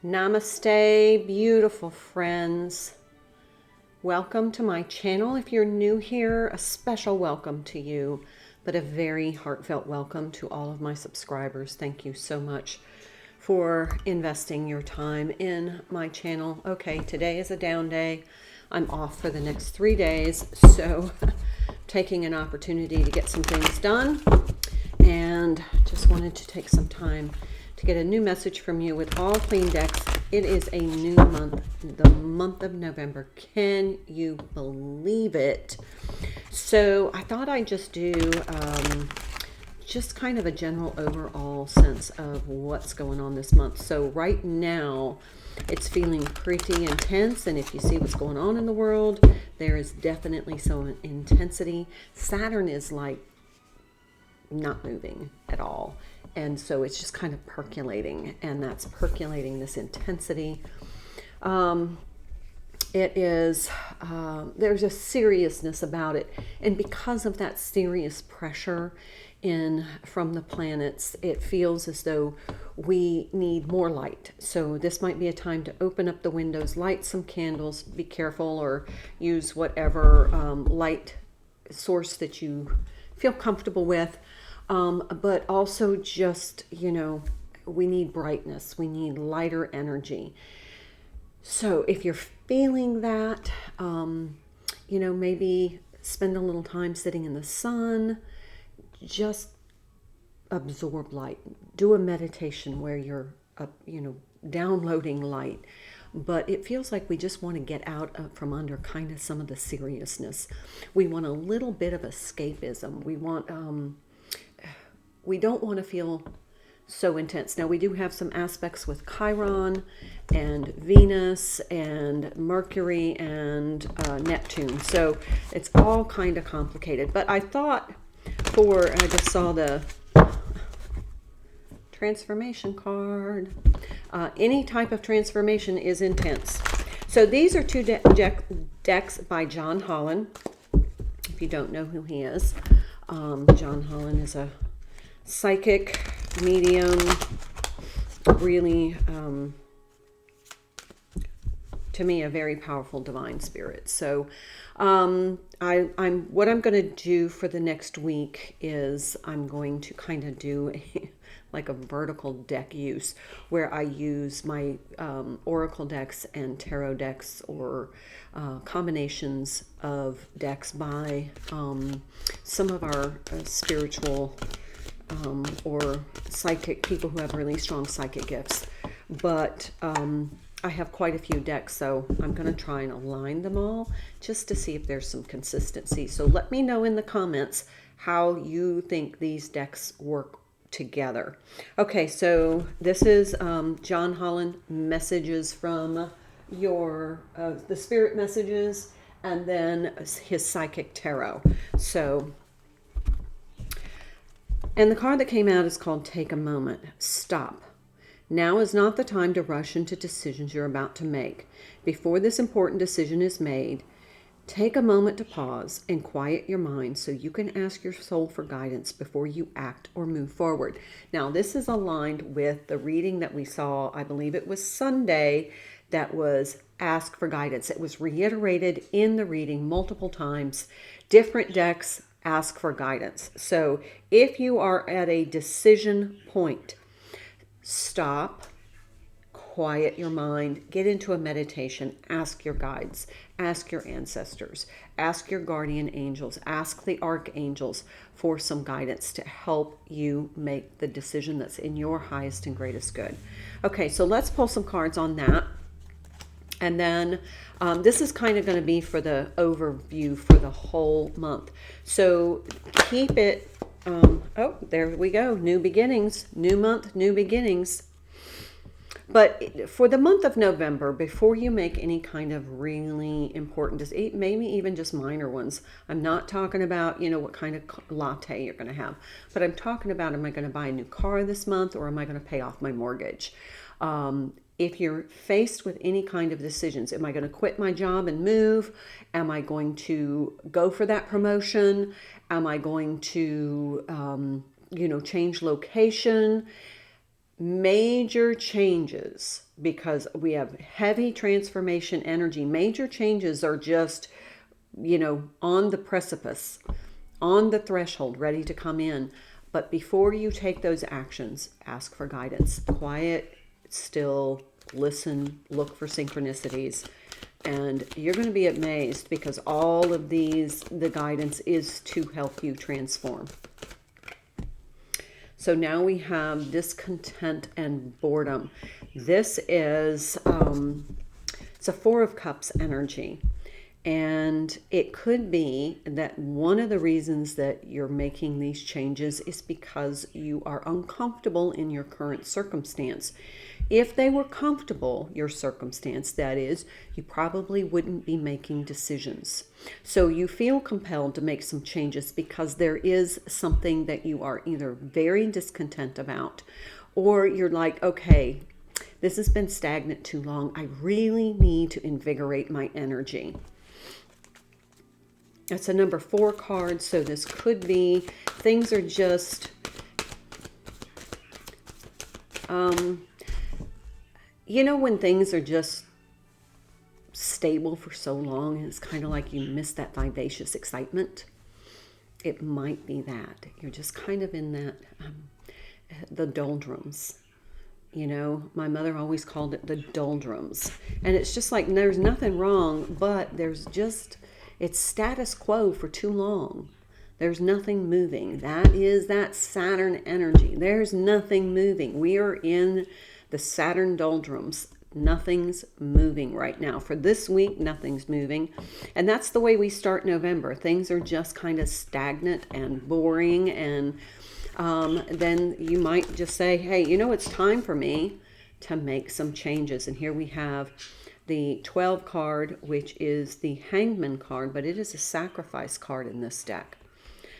Namaste, beautiful friends. Welcome to my channel. If you're new here, a special welcome to you, but a very heartfelt welcome to all of my subscribers. Thank you so much for investing your time in my channel. Okay, today is a down day. I'm off for the next 3 days, so taking an opportunity to get some things done, and just wanted to take some time to get a new message from you with all clean decks. It is a new month, the month of November. Can you believe it? So I thought I'd just do just kind of a general overall sense of what's going on this month. So right now it's feeling pretty intense, and if you see what's going on in the world, there is definitely some intensity. Saturn is like not moving at all, and so it's just kind of percolating, and that's percolating this intensity. It is there's a seriousness about it, and because of that serious pressure in from the planets, it feels as though we need more light. So this might be a time to open up the windows, light some candles, be careful, or use whatever light source that you feel comfortable with. But also just, we need brightness. We need lighter energy. So if you're feeling that, maybe spend a little time sitting in the sun, just absorb light. Do a meditation where you're, downloading light. But it feels like we just want to get out from under kind of some of the seriousness. We want a little bit of escapism. We don't want to feel so intense. Now, we do have some aspects with Chiron and Venus and Mercury and Neptune. So it's all kind of complicated. But I thought I just saw the transformation card. Any type of transformation is intense. So these are two decks by John Holland. If you don't know who he is, John Holland is a psychic medium, really, to me, a very powerful divine spirit. So what I'm going to do for the next week is I'm going to kind of do like a vertical deck use, where I use my oracle decks and tarot decks, or combinations of decks by some of our spiritual or psychic people who have really strong psychic gifts. But I have quite a few decks, so I'm going to try and align them all just to see if there's some consistency. So let me know in the comments how you think these decks work together. Okay, so this is John Holland messages from the spirit messages, and then his psychic tarot. So, and the card that came out is called Take a Moment. Stop. Now is not the time to rush into decisions you're about to make. Before this important decision is made, take a moment to pause and quiet your mind so you can ask your soul for guidance before you act or move forward. Now, this is aligned with the reading that we saw, I believe it was Sunday, that was ask for guidance. It was reiterated in the reading multiple times. Different decks ask for guidance. So if you are at a decision point, stop, quiet your mind, get into a meditation, ask your guides, ask your ancestors, ask your guardian angels, ask the archangels for some guidance to help you make the decision that's in your highest and greatest good. Okay, so let's pull some cards on that. And then this is kind of going to be for the overview for the whole month. So keep it, oh, there we go. New beginnings, new month, new beginnings. But for the month of November, before you make any kind of really important, maybe even just minor ones, I'm not talking about, what kind of latte you're going to have, but I'm talking about, am I going to buy a new car this month, or am I going to pay off my mortgage? If you're faced with any kind of decisions, am I going to quit my job and move? Am I going to go for that promotion? Am I going to, change location? Major changes because we have heavy transformation energy. Major changes are just, on the precipice, on the threshold, ready to come in. But before you take those actions, ask for guidance. Quiet, still, listen, look for synchronicities. And you're going to be amazed, because all of these, the guidance is to help you transform. So now we have discontent and boredom. This is, it's a Four of Cups energy. And it could be that one of the reasons that you're making these changes is because you are uncomfortable in your current circumstance. If they were comfortable, your circumstance, that is, you probably wouldn't be making decisions. So you feel compelled to make some changes because there is something that you are either very discontent about, or you're like, okay, this has been stagnant too long. I really need to invigorate my energy. It's a number 4 card, so this could be things are just, when things are just stable for so long, and it's kind of like you miss that vivacious excitement. It might be that. You're just kind of in that, the doldrums. My mother always called it the doldrums. And it's just like there's nothing wrong, but there's just... it's status quo for too long. There's nothing moving. That is that Saturn energy. There's nothing moving. We are in the Saturn doldrums. Nothing's moving right now. For this week, nothing's moving. And that's the way we start November. Things are just kind of stagnant and boring. And then you might just say, hey, it's time for me to make some changes. And here we have the 12 card, which is the Hangman card, but it is a sacrifice card in this deck.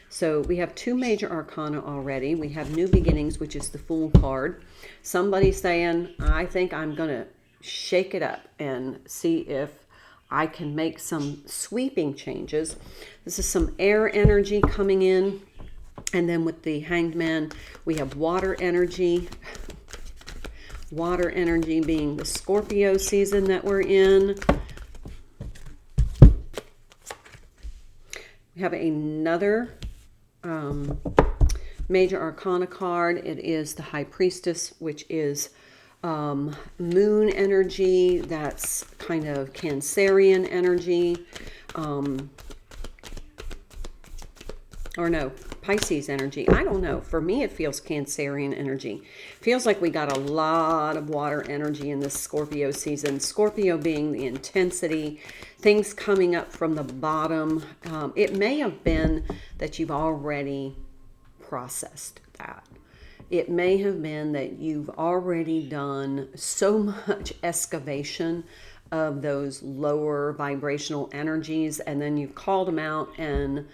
So we have 2 major arcana already. We have New Beginnings, which is the Fool card. Somebody saying, I think I'm going to shake it up and see if I can make some sweeping changes. This is some air energy coming in. And then with the Hanged Man, we have water energy. Water energy being the Scorpio season that we're in. We have another major arcana card. It is the High Priestess, which is moon energy. That's kind of Cancerian energy. Or no, Pisces energy. I don't know. For me, it feels Cancerian energy. Feels like we got a lot of water energy in this Scorpio season. Scorpio being the intensity, things coming up from the bottom. It may have been that you've already processed that. It may have been that you've already done so much excavation of those lower vibrational energies, and then you've called them out and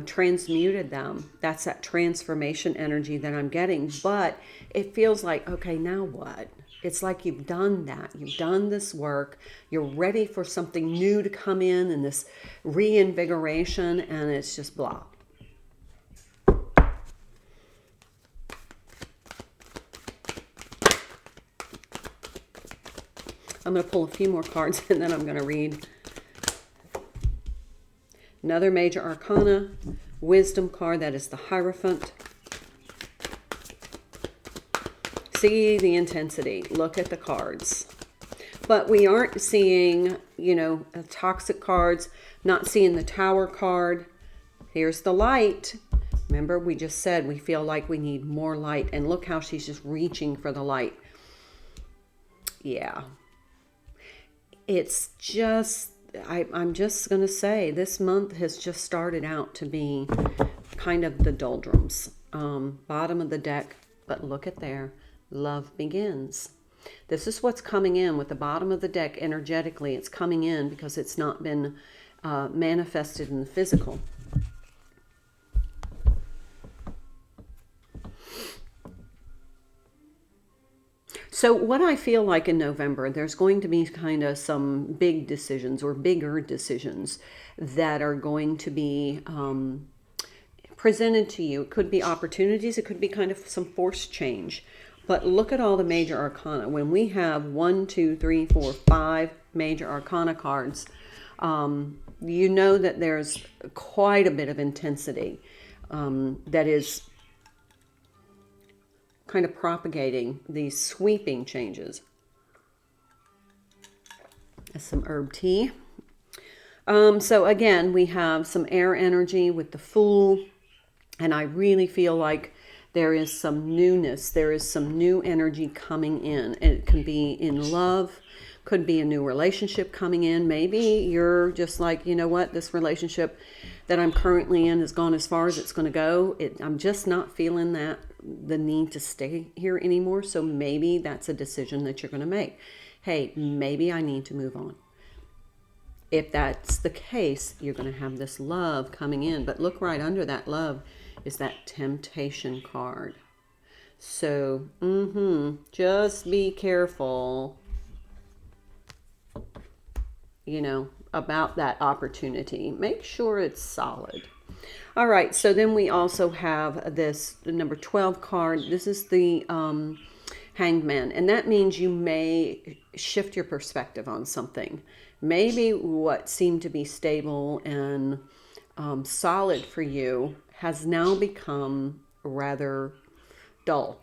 transmuted them. That's that transformation energy that I'm getting. But it feels like, okay, now what? It's like you've done that. You've done this work. You're ready for something new to come in and this reinvigoration, and it's just blah. I'm going to pull a few more cards and then I'm going to read. Another major arcana, wisdom card, that is the Hierophant. See the intensity. Look at the cards. But we aren't seeing, toxic cards, not seeing the Tower card. Here's the light. Remember, we just said we feel like we need more light. And look how she's just reaching for the light. Yeah. It's just... I'm just going to say this month has just started out to be kind of the doldrums. Bottom of the deck, but look at there. Love begins. This is what's coming in with the bottom of the deck energetically. It's coming in because it's not been manifested in the physical. So what I feel like in November, there's going to be kind of some big decisions or bigger decisions that are going to be presented to you. It could be opportunities. It could be kind of some forced change. But look at all the major arcana. When we have 1, 2, 3, 4, 5 major arcana cards, you know that there's quite a bit of intensity that is kind of propagating these sweeping changes. Some herb tea. So again, we have some air energy with the Fool, and I really feel like there is some newness. There is some new energy coming in. It can be in love, could be a new relationship coming in. Maybe you're just like, you know what, this relationship that I'm currently in has gone as far as it's going to go. I'm just not feeling the need to stay here anymore. So maybe that's a decision that you're going to make. Hey, maybe I need to move on. If that's the case, you're going to have this love coming in. But look, right under that love is that temptation card. So, just be careful, about that opportunity. Make sure it's solid. All right, so then we also have this number 12 card. This is the Hangman, and that means you may shift your perspective on something. Maybe what seemed to be stable and solid for you has now become rather dull.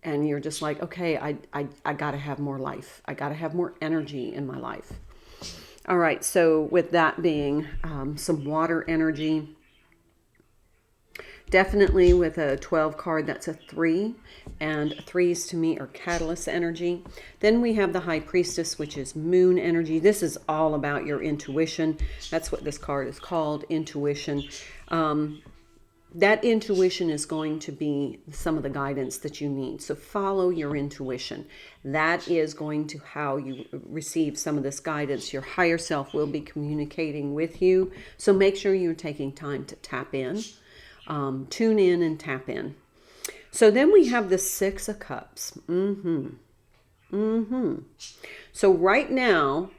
And you're just like, okay, I got to have more life. I got to have more energy in my life. All right, so with that being some water energy, definitely with a 12 card, that's a 3. And 3s to me are catalyst energy. Then we have the High Priestess, which is moon energy. This is all about your intuition. That's what this card is called, intuition. That intuition is going to be some of the guidance that you need. So follow your intuition. That is going to how you receive some of this guidance. Your higher self will be communicating with you. So make sure you're taking time to tap in. Tune in and tap in. So then we have the 6 of Cups. So right now,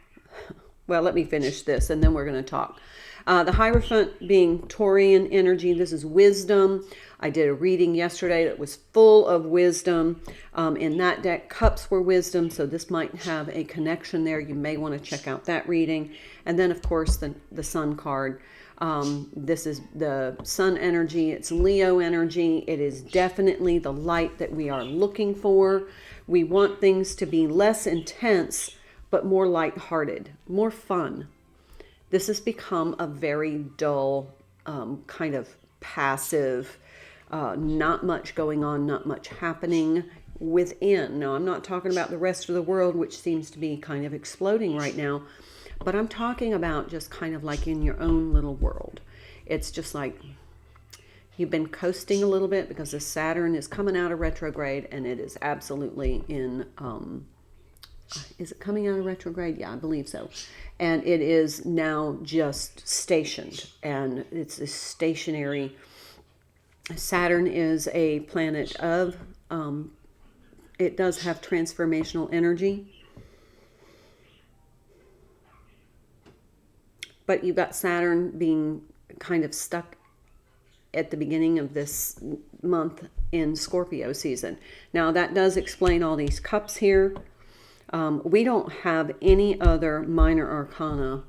well, let me finish this and then we're going to talk. The Hierophant being Taurian energy. This is wisdom. I did a reading yesterday that was full of wisdom. In that deck, cups were wisdom, so this might have a connection there. You may want to check out that reading. And then, of course, the Sun card. This is the Sun energy. It's Leo energy. It is definitely the light that we are looking for. We want things to be less intense, but more lighthearted, more fun. This has become a very dull, kind of passive, not much going on, not much happening within. Now, I'm not talking about the rest of the world, which seems to be kind of exploding right now, but I'm talking about just kind of like in your own little world. It's just like you've been coasting a little bit because the Saturn is coming out of retrograde, and it is absolutely in... is it coming out of retrograde? Yeah, I believe so. And it is now just stationed, and it's a stationary. Saturn is a planet of, it does have transformational energy. But you've got Saturn being kind of stuck at the beginning of this month in Scorpio season. Now, that does explain all these cups here. We don't have any other minor arcana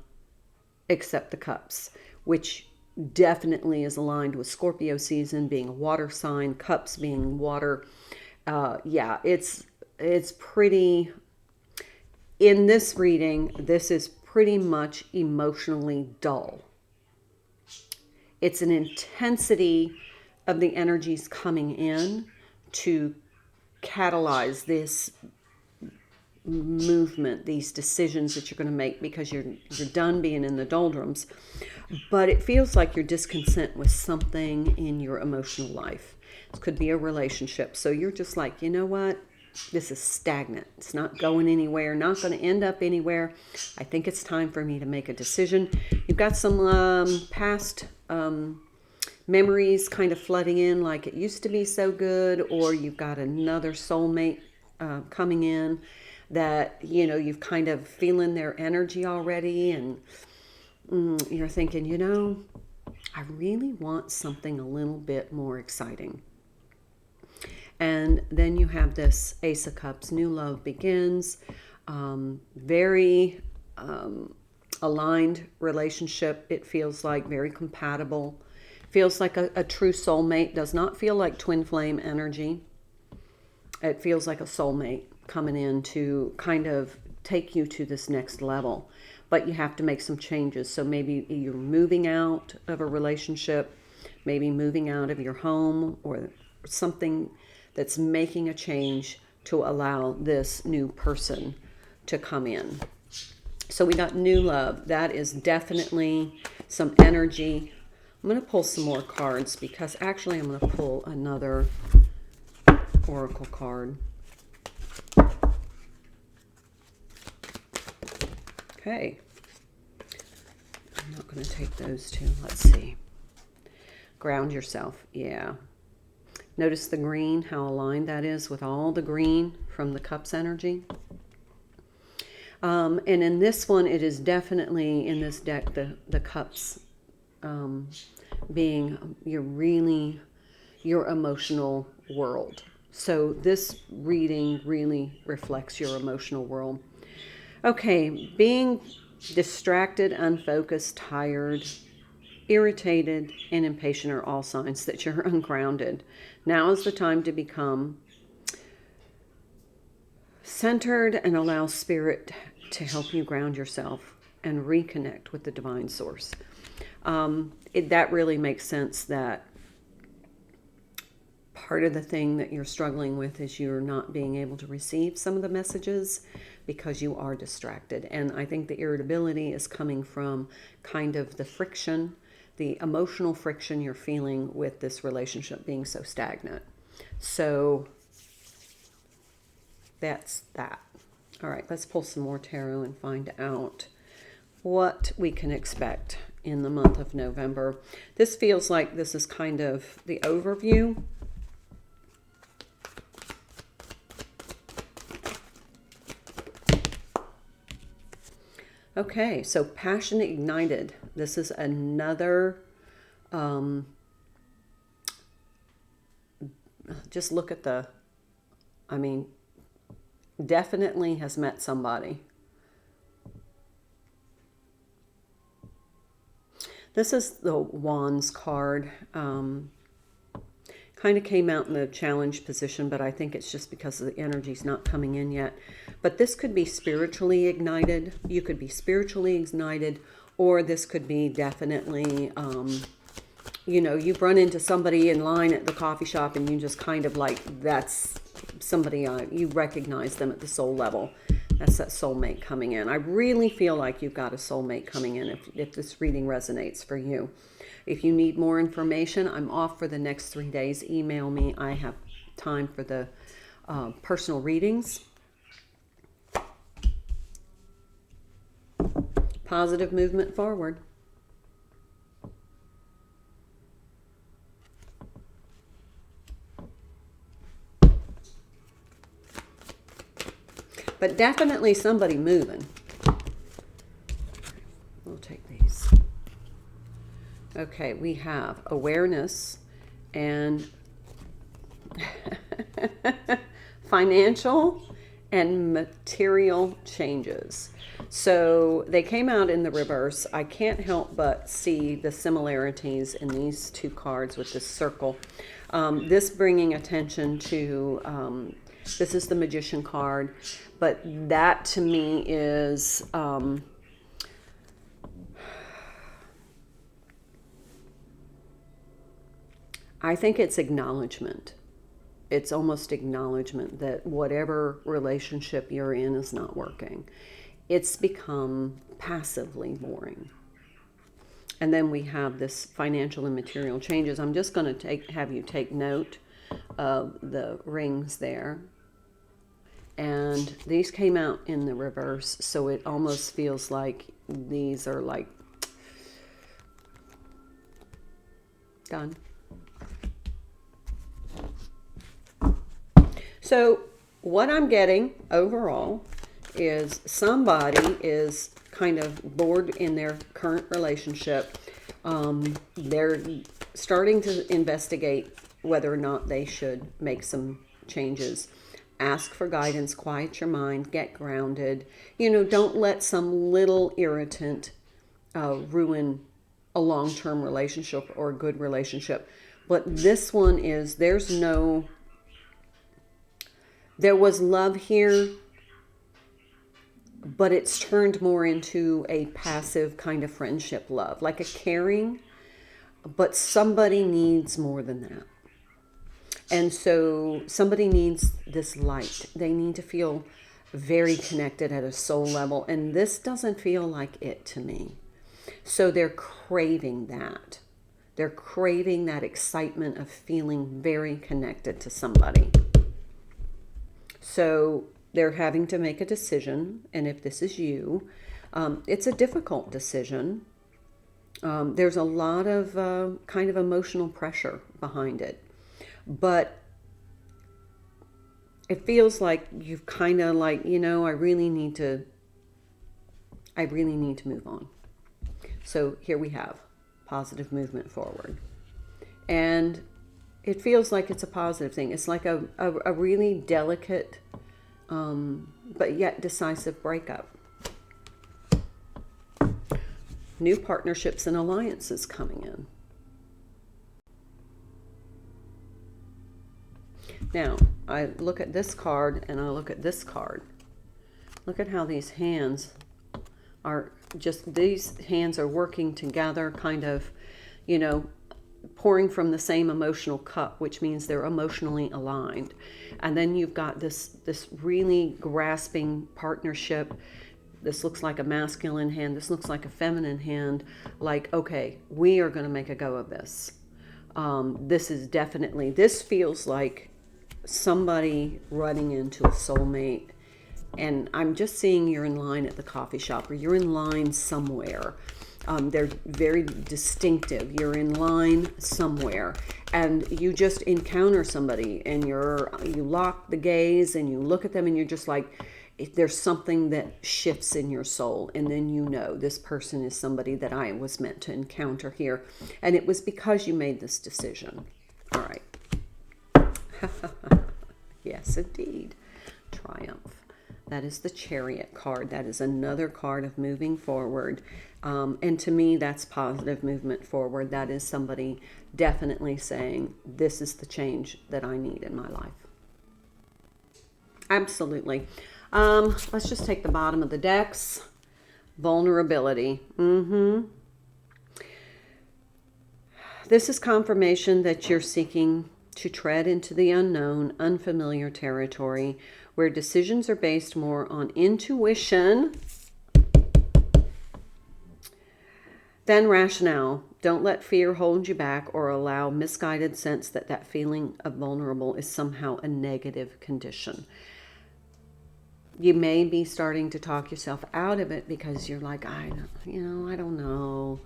except the cups, which definitely is aligned with Scorpio season being a water sign, cups being water. Yeah, it's pretty, in this reading, this is pretty much emotionally dull. It's an intensity of the energies coming in to catalyze this movement, these decisions that you're going to make, because you're done being in the doldrums. But it feels like you're discontent with something in your emotional life. It could be a relationship. So you're just like, you know what? This is stagnant. It's not going anywhere, not going to end up anywhere. I think it's time for me to make a decision. You've got some past memories kind of flooding in, like it used to be so good, or you've got another soulmate coming in that, you know, you've kind of feeling their energy already, and you're thinking, you know, I really want something a little bit more exciting. And then you have this Ace of Cups, new love begins, very aligned relationship. It feels like very compatible, feels like a true soulmate, does not feel like twin flame energy. It feels like a soulmate coming in to kind of take you to this next level. But you have to make some changes. So maybe you're moving out of a relationship, maybe moving out of your home, or something that's making a change to allow this new person to come in. So we got new love. That is definitely some energy. I'm going to pull some more cards because actually I'm going to pull another oracle card. Okay. I'm not going to take those two. Let's see. Ground yourself. Yeah. Notice the green, how aligned that is with all the green from the Cups energy. And in this one, it is definitely in this deck, the Cups being your emotional world. So this reading really reflects your emotional world. Okay, being distracted, unfocused, tired, irritated, and impatient are all signs that you're ungrounded. Now is the time to become centered and allow spirit to help you ground yourself and reconnect with the divine source. That really makes sense, that part of the thing that you're struggling with is you're not being able to receive some of the messages because you are distracted. And I think the irritability is coming from kind of the friction, the emotional friction you're feeling with this relationship being so stagnant. So that's that. All right, let's pull some more tarot and find out what we can expect in the month of November. This feels like this is kind of the overview. Okay, so passion ignited. This is another, just look at the, definitely has met somebody. This is the Wands card. Kind of came out in the challenge position, but I think it's just because the energy's not coming in yet. But this could be spiritually ignited. You could be spiritually ignited, or this could be definitely, you've run into somebody in line at the coffee shop and you just kind of like, that's somebody, you recognize them at the soul level. That's that soulmate coming in. I really feel like you've got a soulmate coming in if this reading resonates for you. If you need more information, I'm off for the next 3 days. Email me. I have time for the personal readings. Positive movement forward. But definitely somebody moving. We'll take these. Okay, we have awareness and financial and material changes. So they came out in the reverse. I can't help but see the similarities in these two cards with this circle. This bringing attention to, this is the Magician card, but that to me is... I think it's acknowledgement. It's almost acknowledgement that whatever relationship you're in is not working. It's become passively boring. And then we have this financial and material changes. I'm just going to have you take note of the rings there. And these came out in the reverse, so it almost feels like these are like done. So what I'm getting overall is somebody is kind of bored in their current relationship. They're starting to investigate whether or not they should make some changes. Ask for guidance, quiet your mind, get grounded. You know, don't let some little irritant ruin a long-term relationship or a good relationship. But this one is, there was love here, but it's turned more into a passive kind of friendship love, like a caring, but somebody needs more than that. And so somebody needs this light. They need to feel very connected at a soul level. And this doesn't feel like it to me. So they're craving that. They're craving that excitement of feeling very connected to somebody. So they're having to make a decision. And if this is you, it's a difficult decision. There's a lot of kind of emotional pressure behind it. But it feels like you've kind of like, you know, I really need to move on. So here we have positive movement forward. And it feels like it's a positive thing. It's like a really delicate, but yet decisive breakup. New partnerships and alliances coming in. Now, I look at this card and I look at this card. Look at how these hands are these hands are working together, kind of, you know, pouring from the same emotional cup, which means they're emotionally aligned. And then you've got this really grasping partnership. This looks like a masculine hand. This looks like a feminine hand. Like, okay, we are going to make a go of this. This feels like somebody running into a soulmate. And I'm just seeing you're in line at the coffee shop, or you're in line somewhere. They're very distinctive. You're in line somewhere and you just encounter somebody and you lock the gaze and you look at them and you're just like, there's something that shifts in your soul. And then you know this person is somebody that I was meant to encounter here. And it was because you made this decision. All right. Yes, indeed. Triumph. That is the Chariot card. That is another card of moving forward. And to me, that's positive movement forward. That is somebody definitely saying, this is the change that I need in my life. Absolutely. Let's just take the bottom of the decks. Vulnerability. This is confirmation that you're seeking to tread into the unknown, unfamiliar territory, where decisions are based more on intuition than rationale. Don't let fear hold you back or allow misguided sense that that feeling of vulnerable is somehow a negative condition. You may be starting to talk yourself out of it because you're like, I don't know.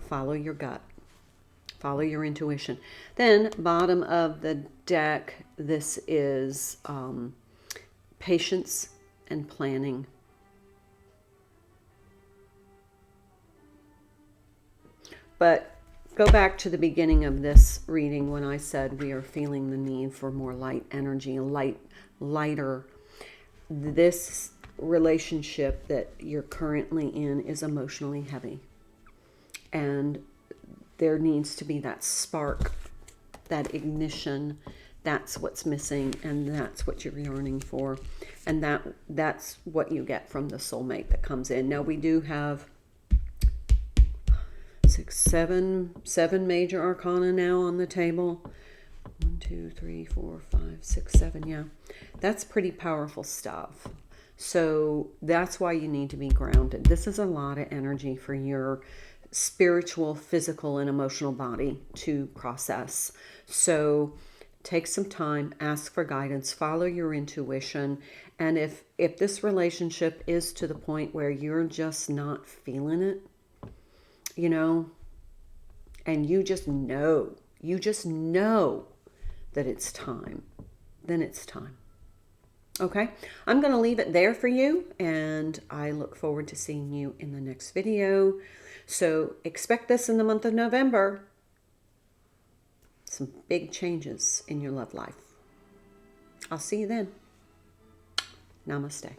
Follow your gut. Follow your intuition. Then, bottom of the deck, this is patience and planning. But go back to the beginning of this reading when I said we are feeling the need for more light energy, lighter. This relationship that you're currently in is emotionally heavy. And there needs to be that spark, that ignition. That's what's missing, and that's what you're yearning for. And that's what you get from the soulmate that comes in. Now, we do have seven major arcana now on the table. 1, 2, 3, 4, 5, 6, 7. Yeah, that's pretty powerful stuff. So that's why you need to be grounded. This is a lot of energy for your spiritual, physical, and emotional body to process. So take some time, ask for guidance, follow your intuition. And if this relationship is to the point where you're just not feeling it, you know, and you just know that it's time, then it's time. Okay, I'm going to leave it there for you, and I look forward to seeing you in the next video. So expect this in the month of November. Some big changes in your love life. I'll see you then. Namaste.